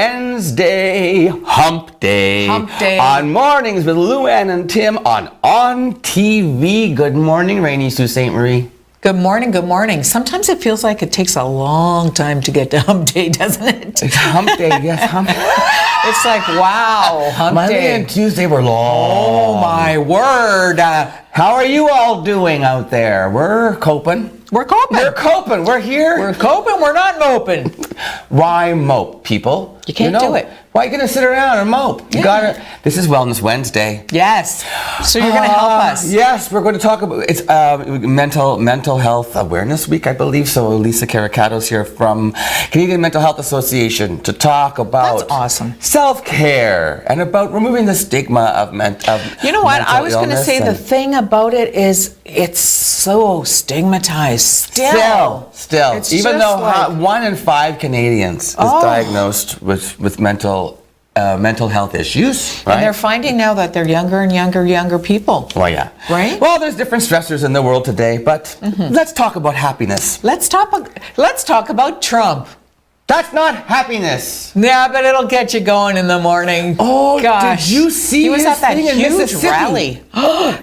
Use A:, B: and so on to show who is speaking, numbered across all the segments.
A: Wednesday, hump day.
B: Hump day.
A: On Mornings with Luann and Tim on ONNtv. Good morning, Rainy Sault Ste. Marie.
B: Good morning, good morning. Sometimes it feels like it takes a long time to get to hump day, doesn't it?
A: It's hump day, yes, hump day.
B: It's like, wow, hump
A: Monday
B: day.
A: and Tuesday were long.
B: Oh my word.
A: How are you all doing out there? We're coping.
B: We're coping.
A: We're coping. We're here.
B: We're coping, we're not moping.
A: Why mope, people?
B: You can't do it.
A: Why are you gonna sit around and mope? You
B: Yeah.
A: gotta. This is Wellness Wednesday.
B: Yes. So you're going to help us.
A: Yes, we're going to talk about it's mental health awareness week, I believe. So Lisa Caracato's here from Canadian Mental Health Association to talk about
B: That's awesome.
A: self-care and about removing the stigma of mental.
B: You know what? I was going to
A: illness
B: say the
A: and-
B: thing about it is it's so stigmatized. Still.
A: It's even
B: just
A: though
B: like-
A: 1 in 5 Canadians is diagnosed with mental health issues, right?
B: And they're finding now that they're younger and younger people.
A: Well, yeah.
B: Right?
A: Well, there's different stressors in the world today, but let's talk about happiness.
B: Let's talk about Trump.
A: That's not happiness.
B: Yeah, but it'll get you going in the morning.
A: Oh,
B: gosh.
A: did you see
B: he was
A: his
B: at that
A: thing in
B: huge
A: Mississippi?
B: rally.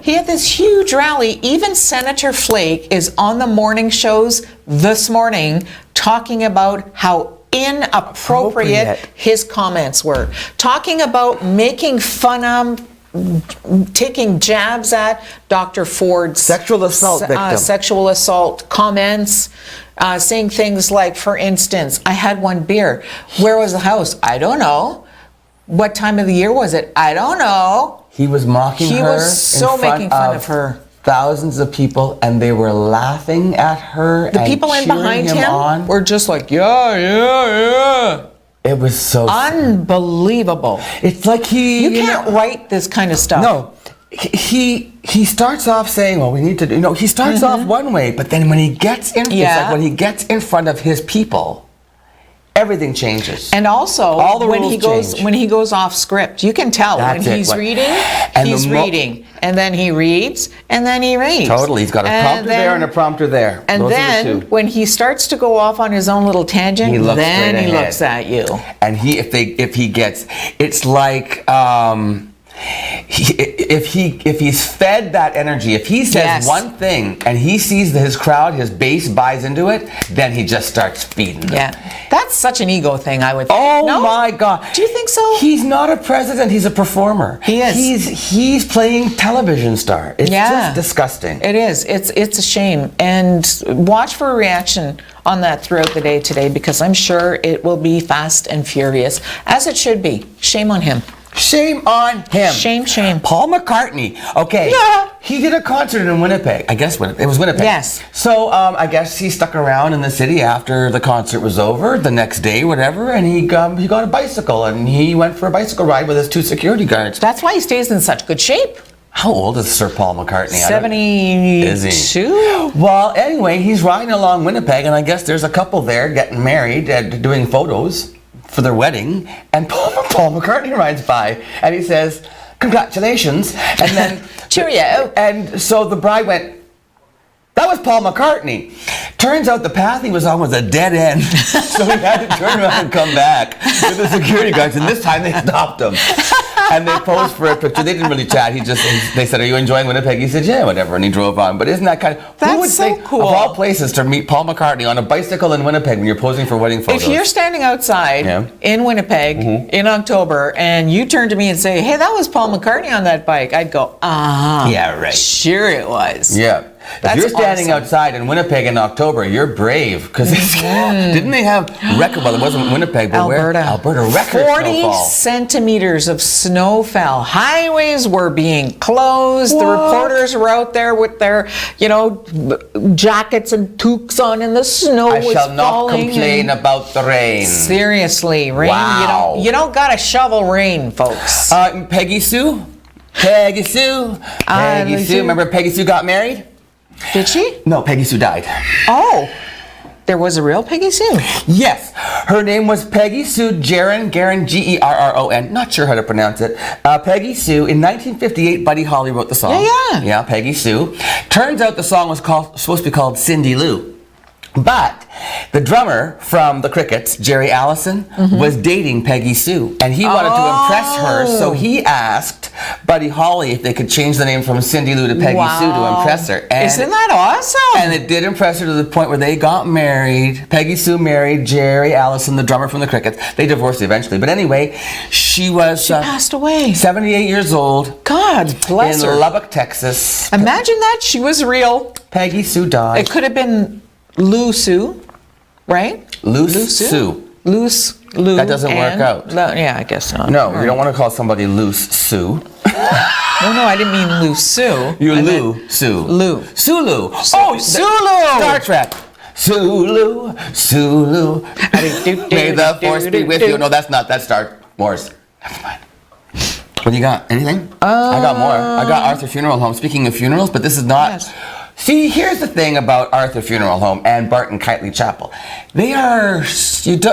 B: He had this huge rally. Even Senator Flake is on the morning shows this morning talking about how inappropriate his comments were. Talking about making fun of, taking jabs at Dr. Ford's
A: Sexual assault victim.
B: Sexual assault comments, saying things like, for instance, I had one beer. Where was the house? I don't know. What time of the year was it? I don't know.
A: He was mocking her.
B: He was so making fun of her.
A: Thousands of people, and they were laughing at her.
B: The people in behind him were just like, yeah.
A: It was so
B: unbelievable.
A: It's like
B: you can't write this kind of stuff.
A: No. He starts off saying, well, we need to do, he starts off one way, but then when he gets in, it's like when he gets in front of his people, everything changes.
B: And also,
A: all the
B: when
A: rules
B: he goes off script, you can tell when he's reading, he's reading, and then he reads, and then he reads.
A: Totally, he's got a prompter there and a prompter there.
B: And then when he starts to go off on his own little tangent, he looks at you.
A: And if he gets, it's like. If he's fed that energy, if he says one thing and he sees that his crowd, his base buys into it, then he just starts feeding them.
B: Yeah, that's such an ego thing, I would think.
A: Oh my God!
B: Do you think so?
A: He's not a president; he's a performer.
B: He is.
A: He's playing television star. It's just disgusting.
B: It is. It's a shame. And watch for a reaction on that throughout the day today, because I'm sure it will be fast and furious, as it should be. Shame on him.
A: Shame on him.
B: Shame.
A: Paul McCartney. Okay.
B: Yeah.
A: He did a concert in Winnipeg. I guess it was Winnipeg.
B: Yes.
A: So I guess he stuck around in the city after the concert was over, the next day, whatever, and he got a bicycle and he went for a bicycle ride with his 2 security guards.
B: That's why he stays in such good shape.
A: How old is Sir Paul McCartney?
B: 72.
A: Is he? Well, anyway, he's riding along Winnipeg, and I guess there's a couple there getting married and doing photos for their wedding, and Paul McCartney rides by, and he says, "Congratulations," and then
B: cheerio.
A: And so the bride went, "That was Paul McCartney." Turns out the path he was on was a dead end, so he had to turn around and come back with the security guards, and this time they stopped him. And they posed for a picture. They didn't really chat. They said, "Are you enjoying Winnipeg?" He said, "Yeah, whatever," and he drove on. But isn't that kind of...
B: That's
A: who would
B: so
A: think,
B: cool.
A: of all places, to meet Paul McCartney on a bicycle in Winnipeg when you're posing for wedding photos?
B: If you're standing outside in Winnipeg in October and you turn to me and say, "Hey, that was Paul McCartney on that bike," I'd go,
A: yeah, right.
B: Sure it was.
A: Yeah. If you're standing outside in Winnipeg in October, you're brave, because didn't they have record? Well, it wasn't Winnipeg, but Alberta record
B: 40
A: snowfall.
B: centimeters of snow fell. Highways were being closed. The reporters were out there with their, jackets and toques on, and the snow was falling.
A: I shall not complain about the rain.
B: Seriously, rain.
A: Wow.
B: You don't gotta shovel rain, folks.
A: Peggy Sue. Remember Peggy Sue got married?
B: Did she?
A: No, Peggy Sue died.
B: Oh, there was a real Peggy Sue?
A: Yes. Her name was Peggy Sue Gerron, Gerron, not sure how to pronounce it. Peggy Sue. In 1958, Buddy Holly wrote the song.
B: Yeah.
A: Yeah, Peggy Sue. Turns out the song was supposed to be called Cindy Lou. But the drummer from the Crickets, Jerry Allison, was dating Peggy Sue, and he wanted to impress her, so he asked Buddy Holly if they could change the name from Cindy Lou to Peggy Sue to impress her. And,
B: isn't that awesome?
A: and it did impress her to the point where they got married. Peggy Sue married Jerry Allison, the drummer from the Crickets. They divorced eventually, but anyway, she
B: passed away.
A: 78 years old.
B: God bless
A: in
B: her.
A: Lubbock, Texas.
B: Imagine that. She was real.
A: Peggy Sue died.
B: It could have been Lou Sue, right?
A: Loose Sue.
B: Loose Lou.
A: That doesn't work out.
B: Yeah, I guess not.
A: No, you don't want to call somebody Loose Sue.
B: No, I didn't mean Lou Sue.
A: You're
B: I
A: Lou
B: meant
A: Sue.
B: Lou.
A: Sulu.
B: Oh, Sulu.
A: Star Trek. Sulu. Sulu. May the force be with you. No, that's not. That's Star Wars. Never mind. What do you got? Anything? I got more. I got Arthur Funeral Home. Speaking of funerals, but this is not.
B: Yes.
A: See, here's the thing about Arthur Funeral Home and Barton Kitely Chapel. They are.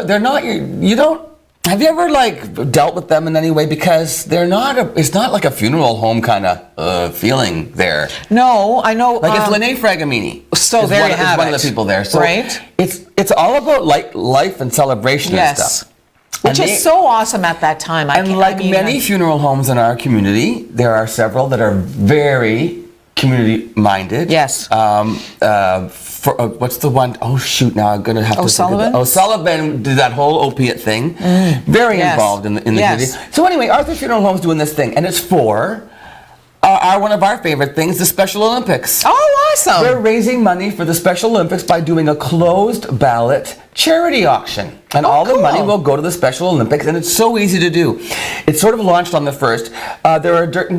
A: They're not. You don't. Have you ever like dealt with them in any way? Because they're not. It's not like a funeral home kind of feeling there.
B: No, I know.
A: Like it's Lene Fragamini.
B: So there you have
A: one
B: it.
A: of the people there. So
B: right.
A: It's all about like life and celebration and stuff.
B: Which is so awesome at that time.
A: Many funeral homes in our community, there are several that are very community-minded.
B: Yes.
A: What's the one? Oh, shoot, now I'm going to have to...
B: O'Sullivan?
A: O'Sullivan did that whole opiate thing. Very involved in the community. So anyway, Arthur Funeral Home's doing this thing, and it's for... one of our favorite things, the Special Olympics.
B: Oh, awesome.
A: They're raising money for the Special Olympics by doing a closed ballot charity auction. And all the money will go to the Special Olympics, and it's so easy to do. It's sort of launched on the 1st.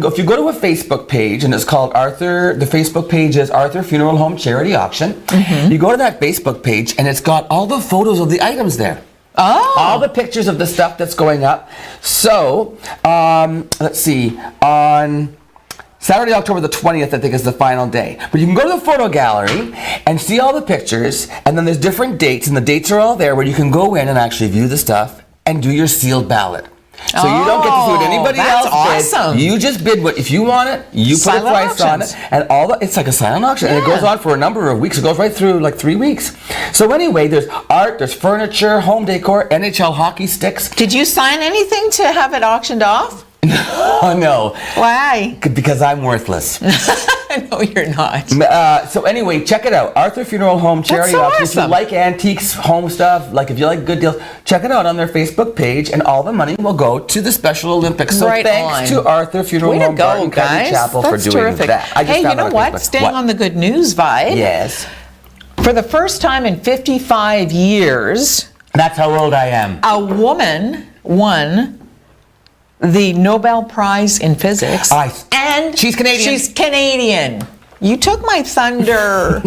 A: If you go to a Facebook page, and it's called the Facebook page is Arthur Funeral Home Charity Auction. You go to that Facebook page, and it's got all the photos of the items there.
B: Oh.
A: All the pictures of the stuff that's going up. So, let's see, on Saturday, October the 20th, I think, is the final day. But you can go to the photo gallery and see all the pictures, and then there's different dates, and the dates are all there where you can go in and actually view the stuff and do your sealed ballot. So you don't get to see what anybody else
B: that's awesome.
A: bid. You just bid if you want it, you put a price on it, and it's like a silent auction, and it goes on for a number of weeks. It goes right through like 3 weeks. So anyway, there's art, there's furniture, home decor, NHL hockey sticks.
B: Did you sign anything to have it auctioned off?
A: Oh, no.
B: Why?
A: Because I'm worthless.
B: No, you're not.
A: So anyway, check it out. Arthur Funeral Home Charity Auction.
B: Awesome.
A: If you like antiques, home stuff, like if you like good deals, check it out on their Facebook page, and all the money will go to the Special Olympics. So thanks to Arthur Funeral Home Barton Kitely Chapel for doing that.
B: Hey, you know what? Staying on the good news vibe.
A: Yes.
B: For the first time in 55 years,
A: that's how old I am.
B: A woman won the Nobel Prize in Physics. And
A: she's Canadian.
B: She's Canadian. You took my thunder.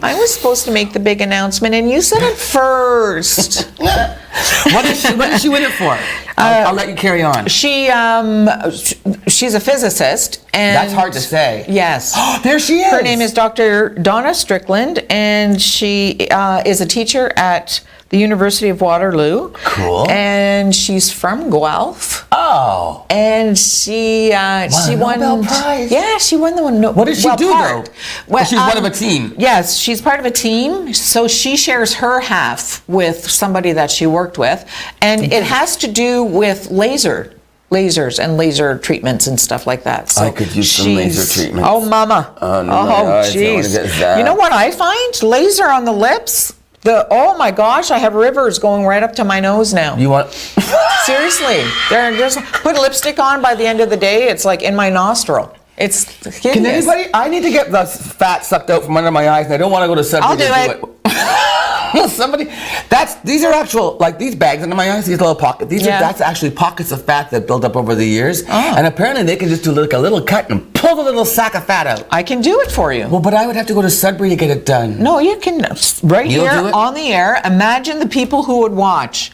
B: I was supposed to make the big announcement, and you said it first.
A: What did she win it for? I'll let you carry on.
B: She's a physicist, and
A: that's hard to say.
B: Yes.
A: There she is.
B: Her name is Dr. Donna Strickland, and she is a teacher at the University of Waterloo.
A: Cool.
B: And she's from Guelph.
A: Oh.
B: And she won
A: Nobel Prize.
B: Yeah, she won the one.
A: What did she do though? Well, she's one of a team.
B: Yes, she's part of a team. So she shares her half with somebody that she worked with, and it has to do with lasers and laser treatments and stuff like that. So
A: I could use some laser treatments.
B: Oh, mama.
A: Oh,
B: jeez. You know what I find? Laser on the lips. Oh my gosh, I have rivers going right up to my nose now.
A: You want?
B: Seriously, they're just put lipstick on. By the end of the day, it's like in my nostril. It's hideous.
A: Can anybody? I need to get the fat sucked out from under my eyes, and I don't want to go to Sudbury.
B: I'll do it.
A: Somebody, these are actual, like these bags under my eyes, these little pockets. That's actually pockets of fat that build up over the years.
B: Oh.
A: And apparently they can just do like a little cut and pull the little sack of fat out.
B: I can do it for you.
A: Well, but I would have to go to Sudbury to get it done.
B: No, you can here on the air. Imagine the people who would watch.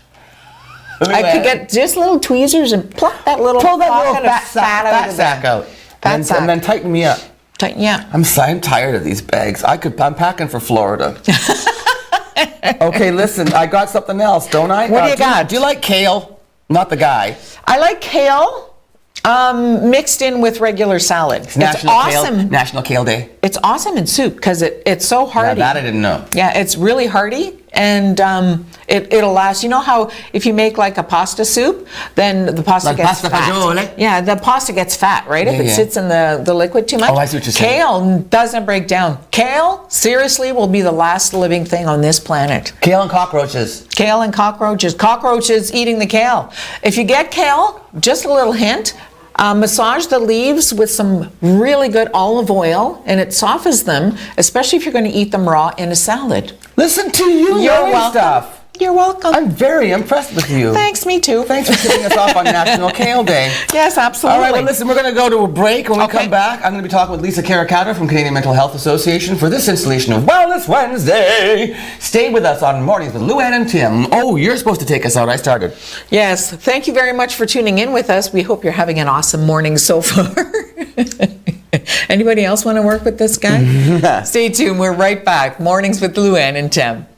B: I could get just little tweezers and pluck that little fat sack out.
A: And then tighten me up.
B: Yeah.
A: I'm tired of these bags. I'm packing for Florida. Okay, listen, I got something else, don't I?
B: What do you got?
A: Do you like kale? Not the guy.
B: I like kale. Mixed in with regular salad. It's awesome.
A: National Kale Day.
B: It's awesome in soup because it's so hearty.
A: Now that I didn't know.
B: Yeah, it's really hearty, and it'll last. You know how if you make like a pasta soup, then the pasta gets
A: pasta
B: fat.
A: fagioli?
B: Yeah, the pasta gets fat, right? If it sits in the liquid too much.
A: Oh, I see what you're saying.
B: Kale doesn't break down. Kale, seriously, will be the last living thing on this planet.
A: Kale and cockroaches.
B: Kale and cockroaches. Cockroaches eating the kale. If you get kale, just a little hint, massage the leaves with some really good olive oil, and it softens them, especially if you're going to eat them raw in a salad.
A: Listen to you.
B: You're welcome.
A: Stuff.
B: You're welcome.
A: I'm very impressed with you.
B: Thanks, me too.
A: Thanks for tipping us off on National Kale Day.
B: Yes, absolutely.
A: All right, well, listen, we're going to go to a break. When we come back, I'm going to be talking with Lisa Caricato from Canadian Mental Health Association for this installation of Wellness Wednesday. Stay with us on Mornings with Lou Ann and Tim. Oh, you're supposed to take us out. I started.
B: Yes, thank you very much for tuning in with us. We hope you're having an awesome morning so far. Anybody else want to work with this guy? Stay tuned. We're right back. Mornings with Lou Ann and Tim.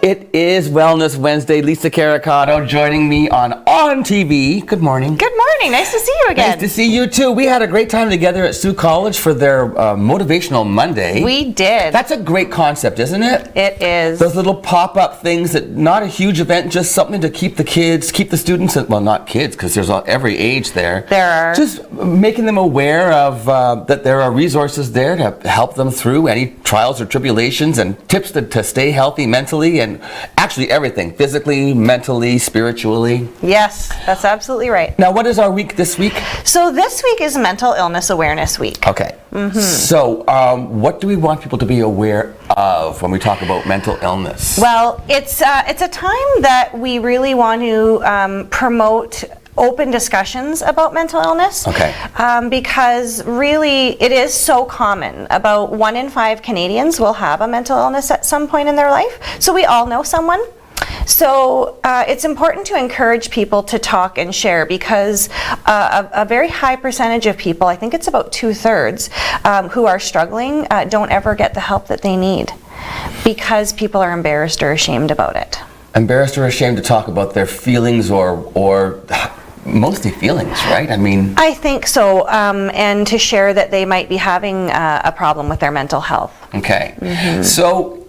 A: It is Wellness Wednesday. Lisa Caricato joining me on ONNtv. Good morning.
C: Good morning. Nice to see you again.
A: Nice to see you too. We had a great time together at Sault College for their Motivational Monday.
C: We did.
A: That's a great concept, isn't it?
C: It is.
A: Those little pop-up things that not a huge event, just something to keep the kids, keep the students, well, not kids, because there's every age there.
C: There are.
A: Just making them aware of that there are resources there to help them through any trials or tribulations, and tips to stay healthy mentally, and actually everything, physically, mentally, spiritually.
C: Yes, that's absolutely right.
A: Now, what is our week this week?
C: So this week is Mental Illness Awareness Week.
A: Okay. So what do we want people to be aware of when we talk about mental illness?
C: Well, it's a time that we really want to promote open discussions about mental illness.
A: Okay.
C: Because really it is so common. About 1 in 5 Canadians will have a mental illness at some point in their life. So we all know someone. So it's important to encourage people to talk and share, because a very high percentage of people, I think it's about 2/3, who are struggling don't ever get the help that they need, because people are embarrassed or ashamed about it.
A: Embarrassed or ashamed to talk about their feelings, or mostly feelings, right? I mean,
C: I think so, and to share that they might be having a problem with their mental health.
A: okay. So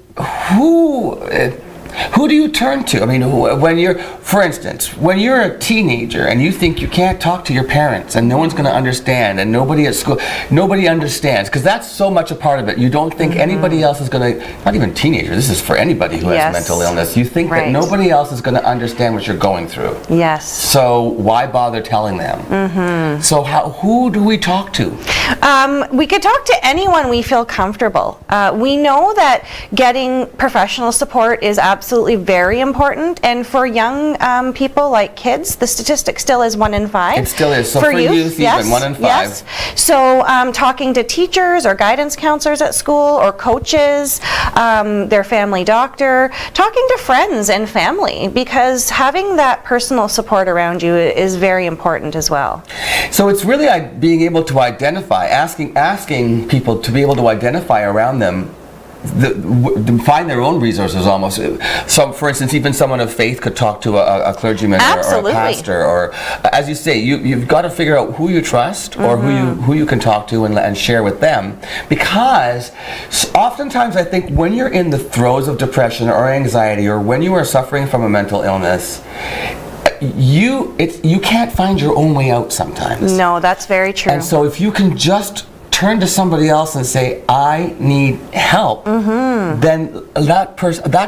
A: who do you turn to? I mean, when you're, for instance, when you're a teenager and you think you can't talk to your parents and no one's going to understand, and nobody at school, nobody understands, because that's so much a part of it. You don't think anybody else is going to, not even teenagers, this is for anybody who has mental illness. You think that nobody else is going to understand what you're going through.
C: Yes.
A: So why bother telling them? So who do we talk to?
C: We could talk to anyone we feel comfortable. We know that getting professional support is absolutely very important, and for young people like kids, the statistic still is 1 in 5.
A: It still is. So for youth, even 1 in 5.
C: Yes. So talking to teachers or guidance counselors at school, or coaches, their family doctor, talking to friends and family, because having that personal support around you is very important as well.
A: So it's really being able to identify, asking people to be able to identify around them, find their own resources almost. So, for instance, even someone of faith could talk to a clergyman or a pastor, or, as you say, you've got to figure out who you trust, or who you can talk to and share with them, because oftentimes I think when you're in the throes of depression or anxiety, or when you are suffering from a mental illness, you can't find your own way out sometimes.
C: No, that's very true.
A: And so if you can just turn to somebody else and say, I need help, then that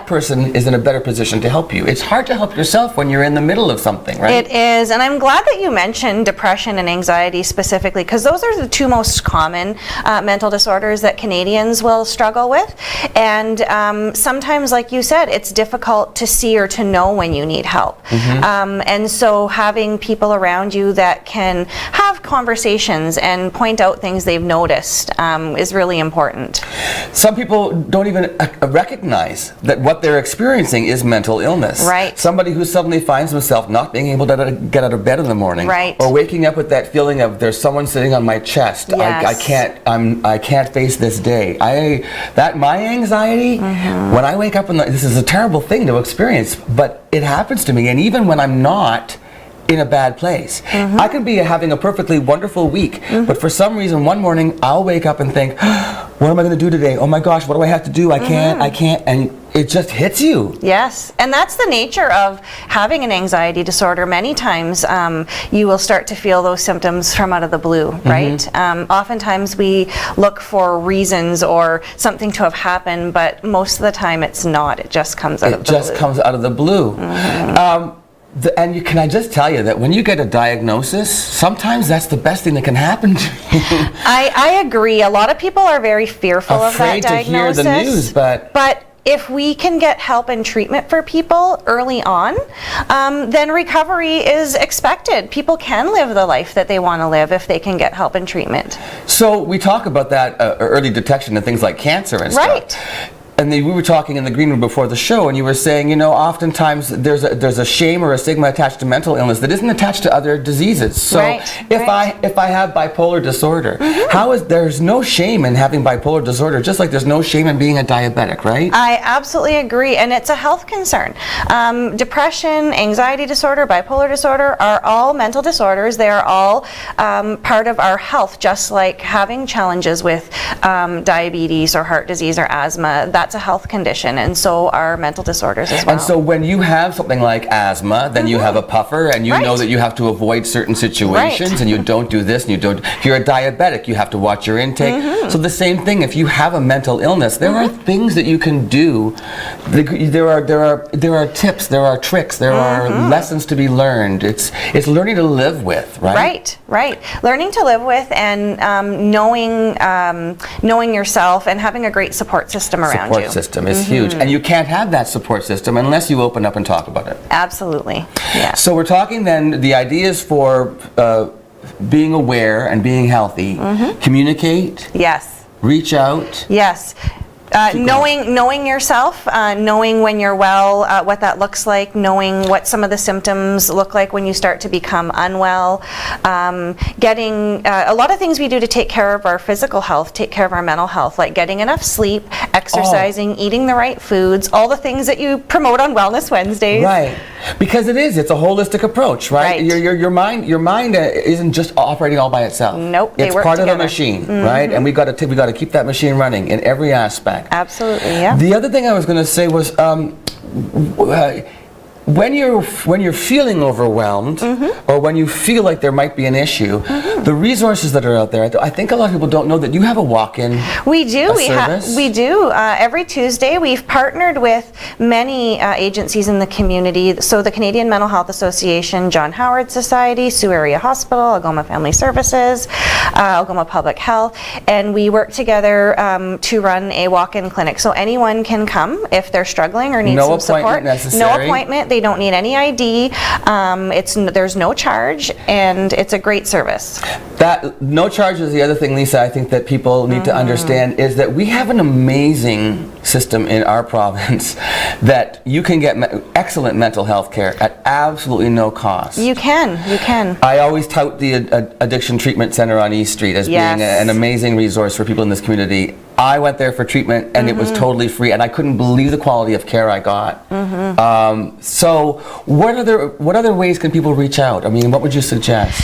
A: person is in a better position to help you. It's hard to help yourself when you're in the middle of something, right?
C: It is, and I'm glad that you mentioned depression and anxiety specifically, because those are the two most common mental disorders that Canadians will struggle with. And sometimes, like you said, it's difficult to see or to know when you need help. And so having people around you that can have conversations and point out things they've noticed is really important.
A: Some people don't even recognize that what they're experiencing is mental illness.
C: Right.
A: Somebody who suddenly finds himself not being able to get out of bed in the morning,
C: right,
A: or waking up with that feeling of there's someone sitting on my chest.
C: Yes.
A: I can't face this day. My anxiety when I wake up this is a terrible thing to experience, but it happens to me, and even when I'm not in a bad place. I can be having a perfectly wonderful week, but for some reason one morning I'll wake up and think, what am I going to do today? Oh my gosh, what do I have to do? I can't, and it just hits you.
C: Yes, and that's the nature of having an anxiety disorder. Many times you will start to feel those symptoms from out of the blue, right? Oftentimes we look for reasons or something to have happened, but most of the time it's not. It just comes out of the blue. It just
A: comes out of the blue. Can I just tell you that when you get a diagnosis, sometimes that's the best thing that can happen to you.
C: I agree. A lot of people are very fearful of that diagnosis.
A: Afraid to hear the news,
C: but if we can get help and treatment for people early on, then recovery is expected. People can live the life that they want to live if they can get help and treatment.
A: So we talk about that early detection of things like cancer and stuff.
C: Right.
A: And we were talking in the green room before the show, and you were saying, oftentimes there's a shame or a stigma attached to mental illness that isn't attached to other diseases. So if I have bipolar disorder, there's no shame in having bipolar disorder, just like there's no shame in being a diabetic, right?
C: I absolutely agree, and it's a health concern. Depression, anxiety disorder, bipolar disorder are all mental disorders. They are all part of our health, just like having challenges with diabetes or heart disease or asthma. That's a health condition, and so are mental disorders as well.
A: And so when you have something like asthma, then you have a puffer, and you know that you have to avoid certain situations, and you don't do this, and you don't. If you're a diabetic, you have to watch your intake. So the same thing, if you have a mental illness, there are things that you can do. There are tips, there are tricks, there are lessons to be learned. It's learning to live with, right?
C: Right. Learning to live with and knowing yourself and having a great support system around you.
A: Support system is huge, and you can't have that support system unless you open up and talk about it.
C: Absolutely. Yeah.
A: So we're talking then the ideas for being aware and being healthy. Communicate.
C: Yes.
A: Reach out.
C: Yes. Knowing yourself, knowing when you're well, what that looks like, knowing what some of the symptoms look like when you start to become unwell, getting a lot of things we do to take care of our physical health, take care of our mental health, like getting enough sleep, exercising, eating the right foods, all the things that you promote on Wellness Wednesdays.
A: Right, because it's a holistic approach, right? Your mind isn't just operating all by itself.
C: Nope,
A: it's part of a machine, right? And we got to keep that machine running in every aspect.
C: Absolutely, yeah.
A: The other thing I was going to say was when you're feeling overwhelmed or when you feel like there might be an issue, the resources that are out there, I think a lot of people don't know that you have a walk-in.
C: We do.
A: Service.
C: We do. Every Tuesday, we've partnered with many agencies in the community. So the Canadian Mental Health Association, John Howard Society, Sault Area Hospital, Algoma Family Services, Algoma Public Health, and we work together to run a walk-in clinic. So anyone can come if they're struggling or need some support.
A: No appointment necessary.
C: No appointment. They don't need any ID. There's no charge, and it's a great service.
A: That no charge is the other thing, Lisa, I think that people need to understand is that we have an amazing system in our province that you can get excellent mental health care at absolutely no cost.
C: You can.
A: I always tout the Addiction Treatment Center on East Street as being an amazing resource for people in this community. I went there for treatment, and it was totally free, and I couldn't believe the quality of care I got. So what other ways can people reach out? I mean, what would you suggest?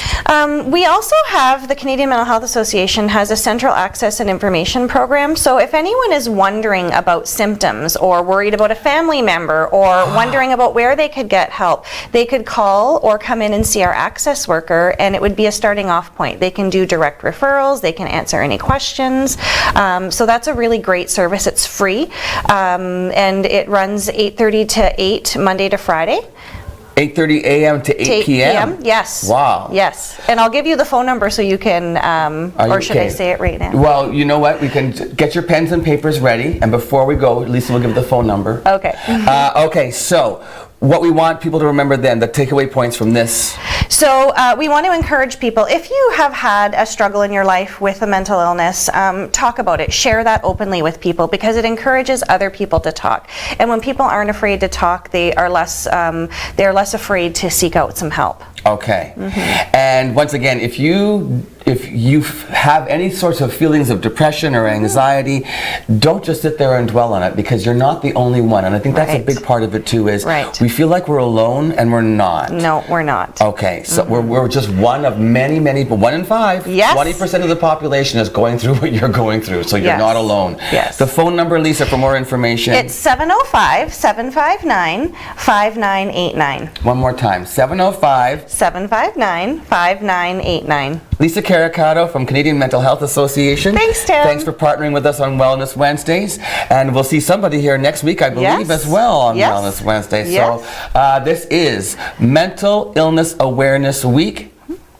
C: We also have, the Canadian Mental Health Association has a central access and information program. So if anyone is wondering about symptoms or worried about a family member or wondering about where they could get help, they could call or come in and see our access worker, and it would be a starting off point. They can do direct referrals, they can answer any questions. So that's a really great service. It's free, and it runs 8:30 to 8 Monday to Friday.
A: 8:30 a.m. to 8 p.m.?
C: Yes.
A: Wow.
C: Yes. And I'll give you the phone number so you can, or should I say it right now?
A: Well, you know what? We can get your pens and papers ready, and before we go, Lisa will give the phone number.
C: Okay.
A: Okay, so what we want people to remember then, the takeaway points from this.
C: So we want to encourage people, if you have had a struggle in your life with a mental illness, talk about it. Share that openly with people, because it encourages other people to talk. And when people aren't afraid to talk, they're less afraid to seek out some help.
A: Okay. And once again, if you have any sorts of feelings of depression or anxiety, don't just sit there and dwell on it, because you're not the only one. And I think that's a big part of it too, is we feel like we're alone, and we're not.
C: No, we're not.
A: Okay, so we're just one of many people. 1 in 5.
C: Yes.
A: 20% of the population is going through what you're going through, so you're not alone.
C: Yes.
A: The phone number, Lisa, for more information.
C: It's 705-759-5989.
A: One more time, 705-759-5989. Lisa Caricato from Canadian Mental Health Association.
C: Thanks, Tim.
A: Thanks for partnering with us on Wellness Wednesdays. And we'll see somebody here next week, I believe, as well on Wellness Wednesdays. So this is Mental Illness Awareness Week.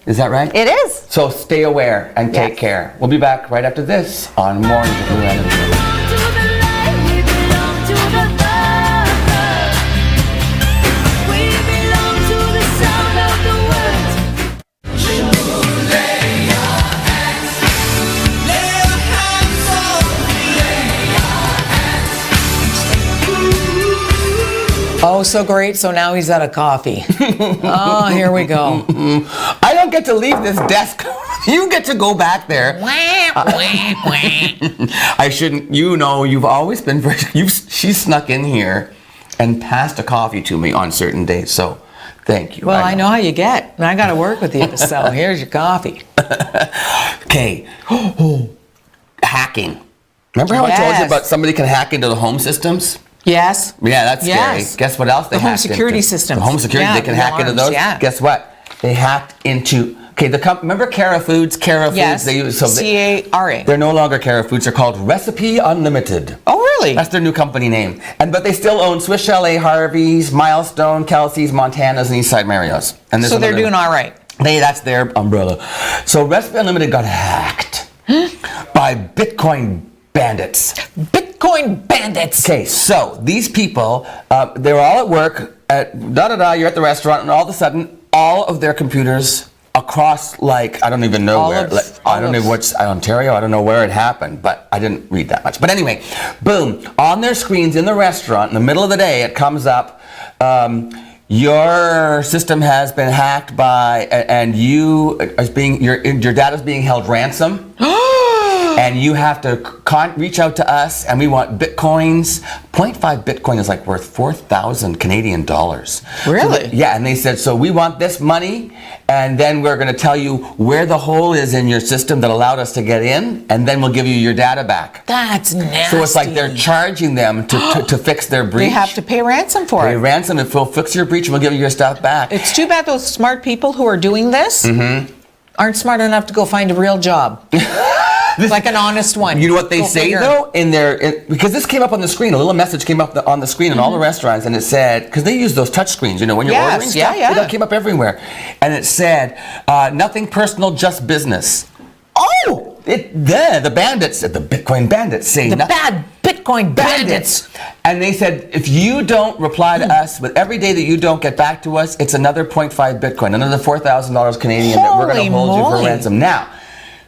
A: Is that right?
C: It is.
A: So stay aware and take care. We'll be back right after this on Mornings with Lou Anna.
B: Oh, so great. So now he's out of coffee. Oh, here we go.
A: I don't get to leave this desk. You get to go back there. I shouldn't. You know, you've always been very... She snuck in here and passed a coffee to me on certain days. So thank you.
B: Well, I know how you get. And I got to work with you. So here's your coffee.
A: Okay. Hacking. Remember how I told you about somebody can hack into the home systems?
B: Yes.
A: Yeah, that's scary. Guess what else they hacked into?
B: The home security systems.
A: The home security, they can hack into those.
B: Yeah.
A: Guess what? They hacked into... Okay, remember Cara Foods? Cara Foods, they use...
B: C-A-R-A.
A: They're no longer Cara Foods. They're called Recipe Unlimited.
B: Oh, really?
A: That's their new company name. But they still own Swiss Chalet, Harvey's, Milestone, Kelsey's, Montana's, and Eastside Mario's. And
B: so they're doing all right.
A: That's their umbrella. So Recipe Unlimited got hacked by Bitcoin bandits.
B: Bitcoin bandits.
A: Okay, so these people, they're all at work, you're at the restaurant, and all of a sudden, all of their computers across, like, I don't even know where. I don't know what's Ontario, I don't know where it happened, but I didn't read that much. But anyway, boom, on their screens in the restaurant, in the middle of the day, it comes up, your system has been hacked by, and your data is being held ransom. And you have to reach out to us, and we want bitcoins. 0.5 Bitcoin is like worth 4,000 Canadian dollars.
B: Really?
A: So and they said, so we want this money, and then we're going to tell you where the hole is in your system that allowed us to get in, and then we'll give you your data back.
B: That's nasty.
A: So it's like they're charging them to fix their breach.
B: They have to pay ransom for it.
A: Pay ransom, if we'll fix your breach, and we'll give you your stuff back.
B: It's too bad those smart people who are doing this aren't smart enough to go find a real job. Like an honest one.
A: You know what they say though? Because this came up on the screen, a little message came up on the screen in all the restaurants, and it said, because they use those touch screens, when you're ordering stuff, that came up everywhere. And it said, nothing personal, just business. Oh! The bandits, the Bitcoin bandits say...
B: The bad Bitcoin bandits.
A: And they said, if you don't reply to us, with every day that you don't get back to us, it's another 0.5 Bitcoin, another $4,000 Canadian that we're going to hold you for ransom. Now,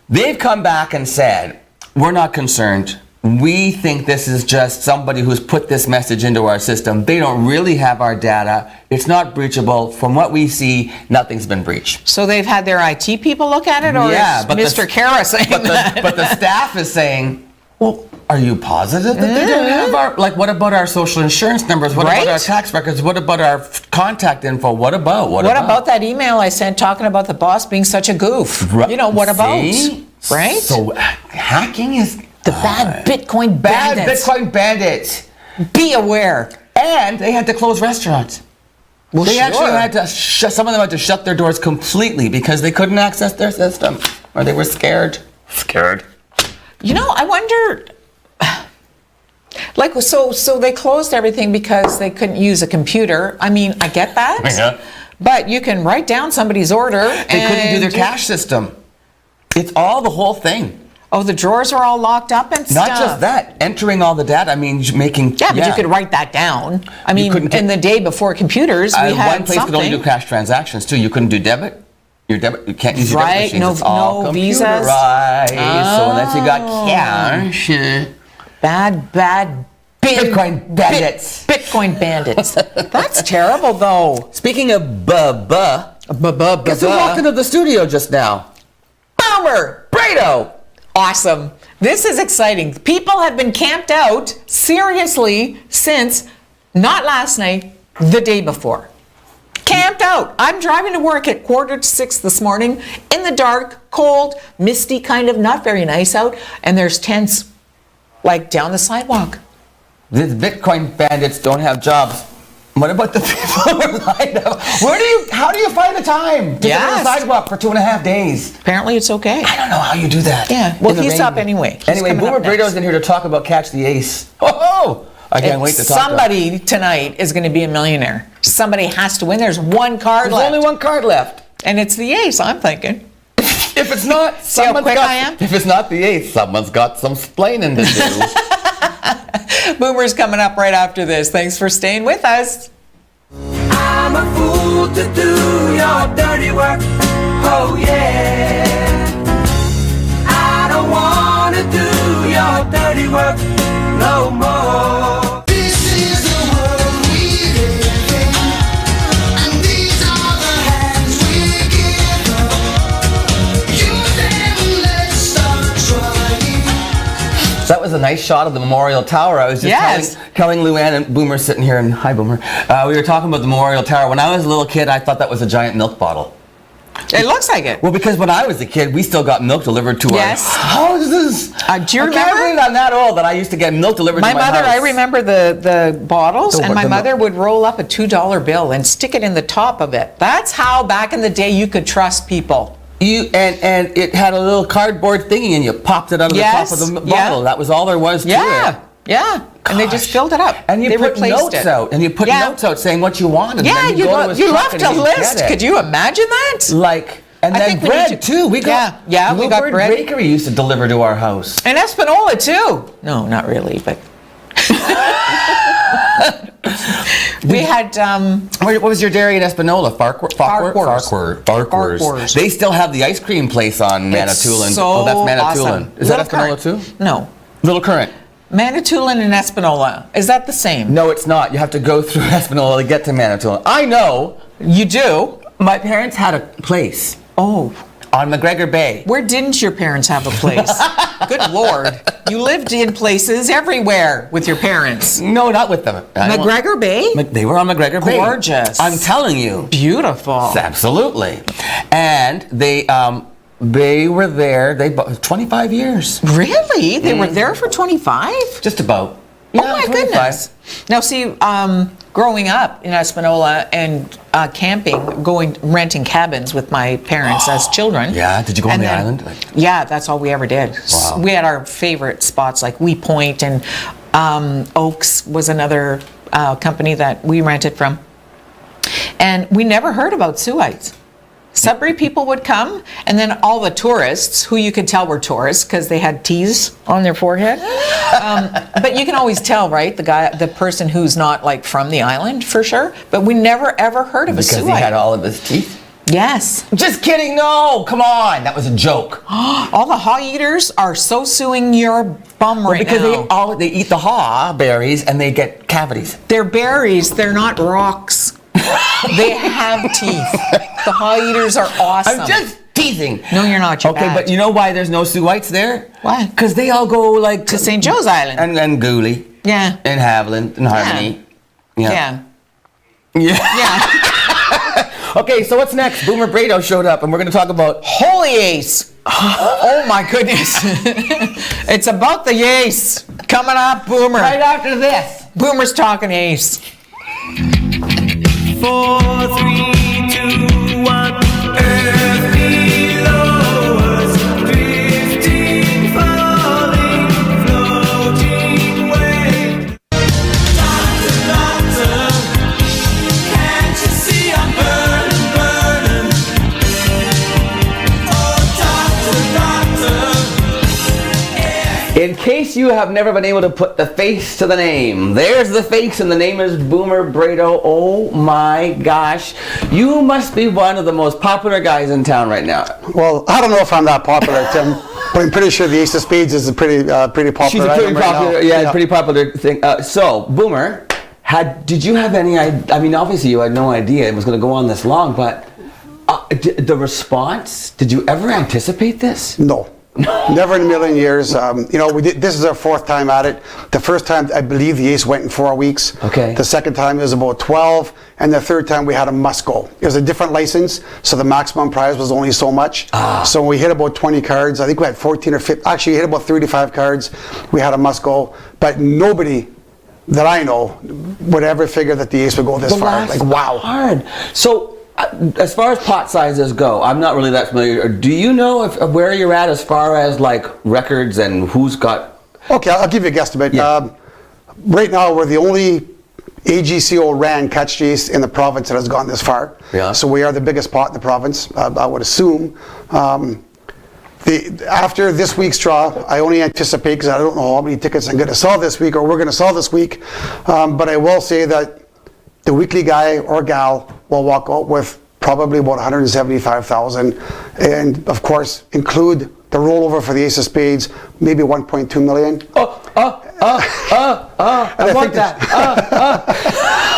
A: they've come back and said, we're not concerned. We think this is just somebody who's put this message into our system. They don't really have our data. It's not breachable. From what we see, nothing's been breached.
B: So they've had their IT people look at it, or is Mr. Kara saying that?
A: But the staff is saying, well, Are you positive that they don't have our, like, what about our social insurance numbers? What about our tax records? What about our contact info? What about?
B: What about that email I sent talking about the boss being such a goof? You know, what about? Right?
A: So hacking is
B: the bad Bitcoin bandits.
A: Bad Bitcoin bandits.
B: Be aware.
A: And they had to close restaurants.
B: Well,
A: they actually had to, some of them had to shut their doors completely because they couldn't access their system or they were scared.
B: You know, I wonder, like, so they closed everything because they couldn't use a computer. I mean, I get that.
A: Yeah.
B: But you can write down somebody's order.
A: They couldn't do their cash system. It's all the whole thing.
B: Oh, the drawers are all locked up and stuff.
A: Not just that, entering all the data. I mean, making.
B: Yeah, but you could write that down. I mean, in the day before computers, we had
A: one place could only do cash transactions too. You couldn't do debit. Your debit, you can't use your debit machines. It's all
B: visas.
A: Computerized. So unless you got cash.
B: Bad
A: Bitcoin bandits.
B: Bitcoin bandits. That's terrible, though.
A: Speaking of guess who walked into the studio just now?
B: Boomer!
A: Braido!
B: Awesome. This is exciting. People have been camped out seriously since not last night, the day before. Camped out. I'm driving to work at 5:45 this morning in the dark, cold, misty, kind of not very nice out, and there's tents like down the sidewalk.
A: These Bitcoin bandits don't have jobs. What about the people who are lined up? How do you find the time to get on the sidewalk for 2.5 days?
B: Apparently it's okay.
A: I don't know how you do that.
B: Yeah, well, he's up anyway.
A: Anyway, Boomer Braido's in here to talk about Catch the Ace. Oh! I can't wait to talk to him.
B: Somebody tonight is going to be a millionaire. Somebody has to win. There's one card left.
A: There's only one card left.
B: And it's the ace, I'm thinking.
A: If it's not,
B: see how quick I am?
A: If it's not the ace, someone's got some splaining to do.
B: Boomer's coming up right after this. Thanks for staying with us.
D: I'm a fool to do your dirty work. Oh yeah. I don't want to do your dirty work no more. This is the world we live in, and these are the hands we give up. Use them, let's start trying.
A: So that was a nice shot of the Memorial Tower. I was just telling Luann, and Boomer sitting here, and hi Boomer. We were talking about the Memorial Tower. When I was a little kid, I thought that was a giant milk bottle.
B: It looks like it.
A: Well, because when I was a kid, we still got milk delivered to our houses.
B: Do you remember?
A: I can't believe I'm that old that I used to get milk delivered to my house.
B: I remember the bottles, and my mother would roll up a $2 bill and stick it in the top of it. That's how back in the day you could trust people.
A: And it had a little cardboard thingy, and you popped it out of the top of the bottle. That was all there was to it.
B: Yeah. And they just filled it up.
A: And you put notes out. And you put notes out saying what you wanted.
B: Yeah,
A: and
B: you left a list. Could you imagine that?
A: And then bread too. We got
B: we got bread.
A: Bakery used to deliver to our house.
B: And Espanola too. No, not really, but we had.
A: What was your dairy in Espanola? Farquhar's. They still have the ice cream place on Manitoulin.
B: So
A: that's Manitoulin.
B: Awesome.
A: Is that Espanola too?
B: No.
A: Little Current.
B: Manitoulin and Espanola. Is that the same?
A: No, it's not. You have to go through Espanola to get to Manitoulin. I know.
B: You do?
A: My parents had a place.
B: Oh.
A: On McGregor Bay.
B: Where didn't your parents have a place? Good Lord. You lived in places everywhere with your parents.
A: No, not with them.
B: McGregor Bay?
A: They were on McGregor Bay.
B: Gorgeous.
A: I'm telling you.
B: Beautiful.
A: Absolutely. And they were there 25 years.
B: Really? They were there for 25?
A: Just about.
B: Yeah, oh my 25. Goodness. Now see, growing up in Espanola and camping, renting cabins with my parents as children.
A: Yeah, did you go on the island?
B: Yeah, that's all we ever did.
A: Wow.
B: We had our favorite spots like Wee Point and Oaks was another company that we rented from. And we never heard about Suites. Sudbury people would come, and then all the tourists, who you could tell were tourists because they had T's on their forehead. But you can always tell, right? The person who's not like from the island for sure. But we never ever heard of a Suite.
A: Because he had all of his teeth?
B: Yes.
A: Just kidding. No, come on. That was a joke.
B: All the haw eaters are so suing your bum right
A: now.
B: Because
A: they eat the haw berries and they get cavities.
B: They're berries. They're not rocks. They have teeth. The haw eaters are awesome.
A: teasing.
B: No, you're not. You're
A: Okay,
B: bad.
A: but you know why there's no Sue Whites there?
B: Why?
A: Because they all go like
B: To St. Joe's Island.
A: and Gooley.
B: Yeah.
A: And Haviland and Harmony.
B: Yeah.
A: Yeah.
B: Yeah.
A: Okay, so what's next? Boomer Braido showed up, and we're going to talk about
B: Holy Ace. Oh my goodness. It's about the Ace. Coming up, Boomer.
A: right after this.
B: Boomer's talking Ace.
D: 4, 3, 2, 1. Earth below us, drifting, falling, floating away. Doctor, doctor, can't you see I'm burning, burning? Oh, doctor, doctor.
A: In case you have never been able to put the face to the name, there's the face, and the name is Boomer Braido. Oh my gosh. You must be one of the most popular guys in town right now.
E: Well, I don't know if I'm that popular, Tim, but I'm pretty sure the Ace of Spades is a pretty popular
A: She's a pretty
E: item right
A: popular,
E: now.
A: pretty popular thing. So, Boomer, did you have any? I mean, obviously you had no idea it was going to go on this long, but the response. Did you ever anticipate this?
E: No. Never in a million years. This is our 4th time at it. The first time, I believe the Ace went in 4 weeks.
A: Okay.
E: The second time it was about 12, and the third time we had a must go. It was a different license, so the maximum prize was only so much. So when we hit about 20 cards, I think we had 14 or 15, actually we hit about 35 cards, we had a must go, but nobody that I know would ever figure that the Ace would go this far. Like, wow.
A: Hard. So, as far as pot sizes go, I'm not really that familiar. Do you know where you're at as far as like records and who's got?
E: Okay, I'll give you a guesstimate.
A: Yeah.
E: Right now, we're the only AGCO ran catch chase in the province that has gone this far.
A: Yeah.
E: So we are the biggest pot in the province, I would assume. After this week's draw, I only anticipate, because I don't know how many tickets I'm going to sell this week or we're going to sell this week, but I will say that the weekly guy or gal will walk out with probably about 175,000, and of course include the rollover for the Ace of Spades, maybe 1.2 million.
A: I want that.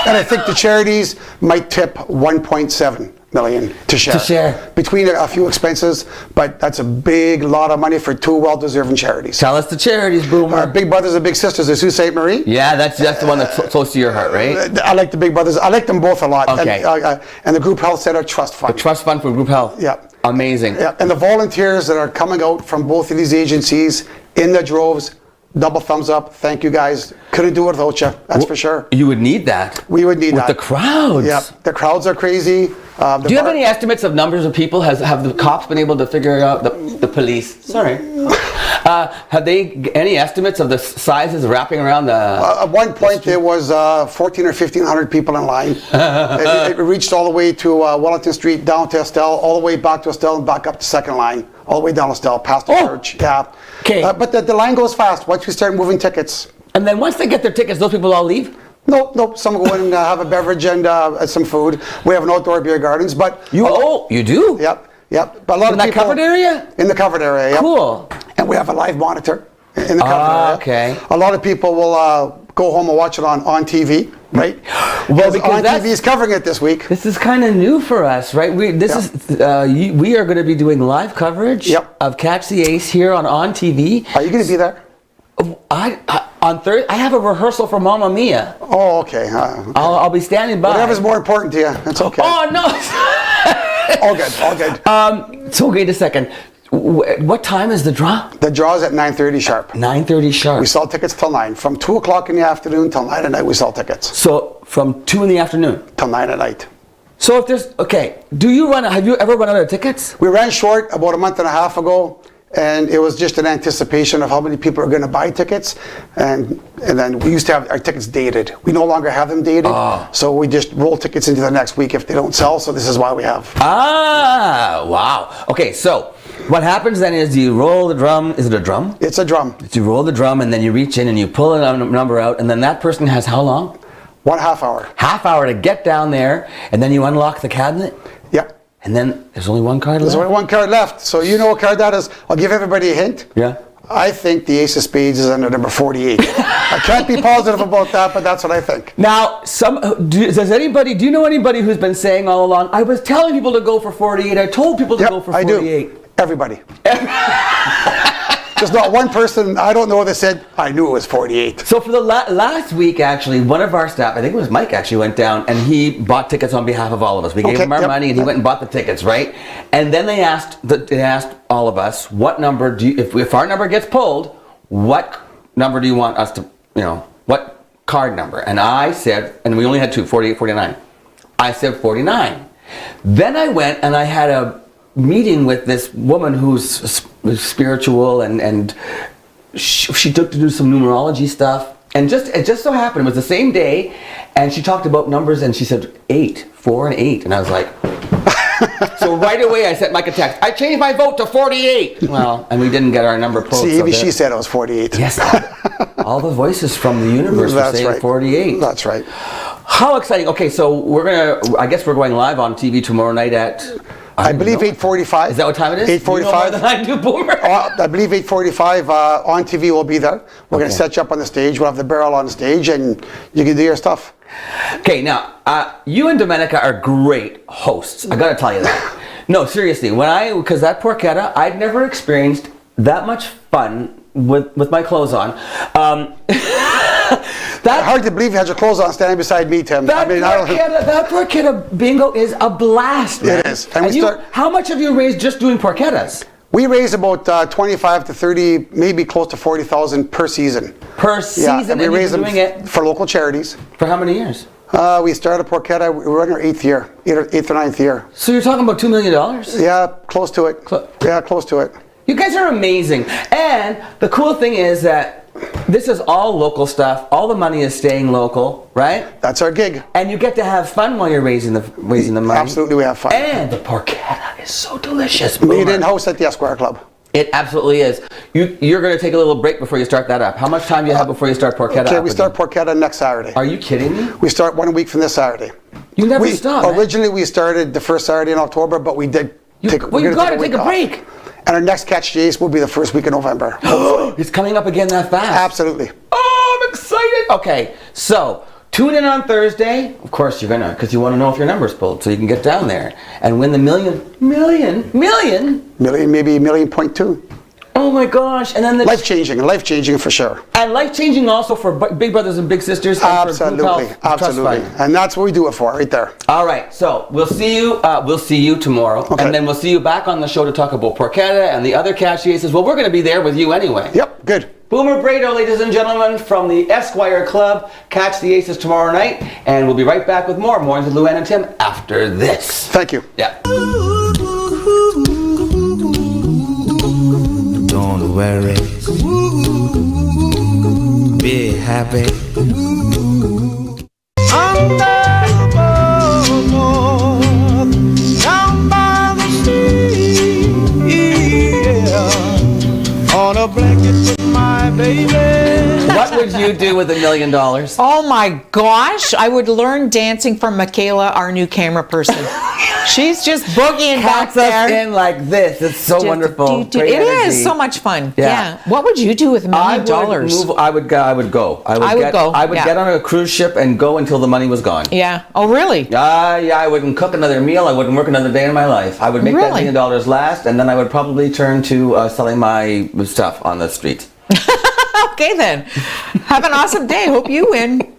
E: And I think the charities might tip 1.7 million to share.
A: To share.
E: Between a few expenses, but that's a big lot of money for 2 well-deserving charities.
A: Tell us the charities, Boomer.
E: Big Brothers and Big Sisters of Sault Ste. Marie.
A: Yeah, that's the one that's close to your heart, right?
E: I like the Big Brothers. I like them both a lot.
A: Okay.
E: And the Group Health Center Trust Fund.
A: Trust fund for group health.
E: Yeah.
A: Amazing.
E: Yeah. And the volunteers that are coming out from both of these agencies in the droves, double thumbs up. Thank you guys. Couldn't do it without you. That's for sure.
A: You would need that.
E: We would need that.
A: With the crowds.
E: Yeah. The crowds are crazy.
A: Do you have any estimates of numbers of people? Have the cops been able to figure out the police? Sorry. Have they any estimates of the sizes wrapping around the?
E: At one point, there was 1,400 or 1,500 people in line. It reached all the way to Wellington Street, down to Estelle, all the way back to Estelle, and back up to Second Line, all the way down Estelle, past the church. Yeah.
A: Okay.
E: But the line goes fast once we start moving tickets.
A: And then once they get their tickets, those people all leave?
E: No. Some go in and have a beverage and some food. We have an outdoor beer gardens, but
A: You do?
E: Yep. But a lot
A: In
E: of
A: that
E: people,
A: covered area?
E: In the covered area. Yep.
A: Cool.
E: And we have a live monitor in the covered area.
A: Okay.
E: A lot of people will go home and watch it on ONNtv, right?
A: Well, because
E: ONNtv is covering it this week.
A: This is kind of new for us, right? We are going to be doing live coverage of Catch the Ace here on ONNtv.
E: Are you going to be there?
A: On Thursday, I have a rehearsal for Mamma Mia.
E: Oh, okay.
A: I'll be standing by.
E: Whatever's more important to you, it's okay.
A: Oh no!
E: All good.
A: So wait a second. What time is the draw?
E: The draw's at 9:30 sharp.
A: 9:30 sharp.
E: We sell tickets till 9. From 2 o'clock in the afternoon till 9 at night, we sell tickets.
A: So from 2 in the afternoon
E: till 9 at night.
A: So if there's have you ever run out of tickets?
E: We ran short about a month and a half ago, and it was just an anticipation of how many people are going to buy tickets, and then we used to have our tickets dated. We no longer have them dated, so we just roll tickets into the next week if they don't sell. So this is why we have.
A: Wow. Okay, so what happens then is you roll the drum. Is it a drum?
E: It's a drum.
A: You roll the drum and then you reach in and you pull a number out, and then that person has how long?
E: 1/2 hour.
A: Half hour to get down there, and then you unlock the cabinet.
E: Yep.
A: And then there's only one card left.
E: There's only one card left. So you know what card that is. I'll give everybody a hint.
A: Yeah.
E: I think the Ace of Spades is under number 48. I can't be positive about that, but that's what I think.
A: Now, do you know anybody who's been saying all along, I was telling people to go for 48, I told people to go for 48.
E: I do. Everybody. There's not one person I don't know that said, I knew it was 48.
A: So for the last week, actually, one of our staff, I think it was Mike, actually went down and he bought tickets on behalf of all of us. We gave him our money and he went and bought the tickets, right? And then they asked all of us, what number do you, if our number gets pulled, what number do you want us to, what card number? And I said, and we only had two, 48, 49. I said 49. Then I went and I had a meeting with this woman who's spiritual and she took to do some numerology stuff, and it just so happened it was the same day, and she talked about numbers and she said 4 and 8, and I was like, so right away I sent Mike a text, I changed my vote to 48. Well, and we didn't get our number pulled.
E: See, she said it was 48.
A: Yes, all the voices from the universe were saying right. 48.
E: That's right.
A: How exciting. Okay, so I guess we're going live on TV tomorrow night at
E: I believe 8:45.
A: Is that what time it is?
E: 8:45.
A: You know more than I do, Boomer.
E: I believe 8:45 ONNtv will be there. We're going to set you up on the stage. We'll have the barrel on stage, and you can do your stuff.
A: Okay, now you and Domenica are great hosts. I got to tell you that. No, seriously, because that porchetta, I'd never experienced that much fun with my clothes on.
E: Hard to believe you had your clothes on standing beside me, Tim.
A: That porchetta bingo is a blast, man.
E: It is.
A: How much have you raised just doing porchettas?
E: We raise about 25 to 30, maybe close to 40,000 per season.
A: Per season,
E: and we raise them
A: doing it
E: for local charities.
A: For how many years?
E: We started porchetta. We're in our 8th year, 8th or 9th year.
A: So you're talking about $2 million?
E: Yeah, close to it. Close to it.
A: You guys are amazing. And the cool thing is that this is all local stuff. All the money is staying local, right?
E: That's our gig.
A: And you get to have fun while you're raising the money.
E: Absolutely, we have fun.
A: And the porchetta is so delicious.
E: Made in-house at the Esquire Club.
A: It absolutely is. You're going to take a little break before you start that up. How much time do you have before you start porchetta?
E: Okay, we start porchetta next Saturday.
A: Are you kidding me?
E: We start 1 week from this Saturday.
A: You never stop.
E: Originally, we started the first Saturday in October, but we did
A: you've got to take a break.
E: And our next Catch the Ace will be the first week in November.
A: It's coming up again that fast.
E: Absolutely.
A: Oh, I'm excited. Okay, so tune in on Thursday. Of course you're gonna, because you want to know if your number's pulled, so you can get down there and win the million, maybe $1.2 million. Oh my gosh! And then
E: life changing for sure.
A: And life changing also for big brothers and big sisters. And
E: absolutely,
A: for
E: absolutely. And that's what we do it for, right there.
A: All right, so we'll see you. We'll see you tomorrow, and then we'll see you back on the show to talk about porchetta and the other Catch the Aces. Well, we're going to be there with you anyway.
E: Yep, good.
A: Boomer Braido, ladies and gentlemen, from the Esquire Club. Catch the Aces tomorrow night, and we'll be right back with more Mornings with Luann and Tim after this.
E: Thank you.
A: Yeah.
D: Don't worry, be happy. Under the boardwalk, down by the sea, yeah, on a blanket with my baby.
A: What would you do with $1 million?
B: Oh my gosh, I would learn dancing from Michaela, our new camera person. She's just boogieing back there.
A: in like this. It's so wonderful.
B: It is so much fun. Yeah. What would you do with $1 million?
A: I would go. I would get on a cruise ship and go until the money was gone.
B: Yeah. Oh, really?
A: Yeah. I wouldn't cook another meal. I wouldn't work another day in my life. I would make that $1 million last, and then I would probably turn to selling my stuff on the streets.
B: Okay then. Have an awesome day. Hope you win.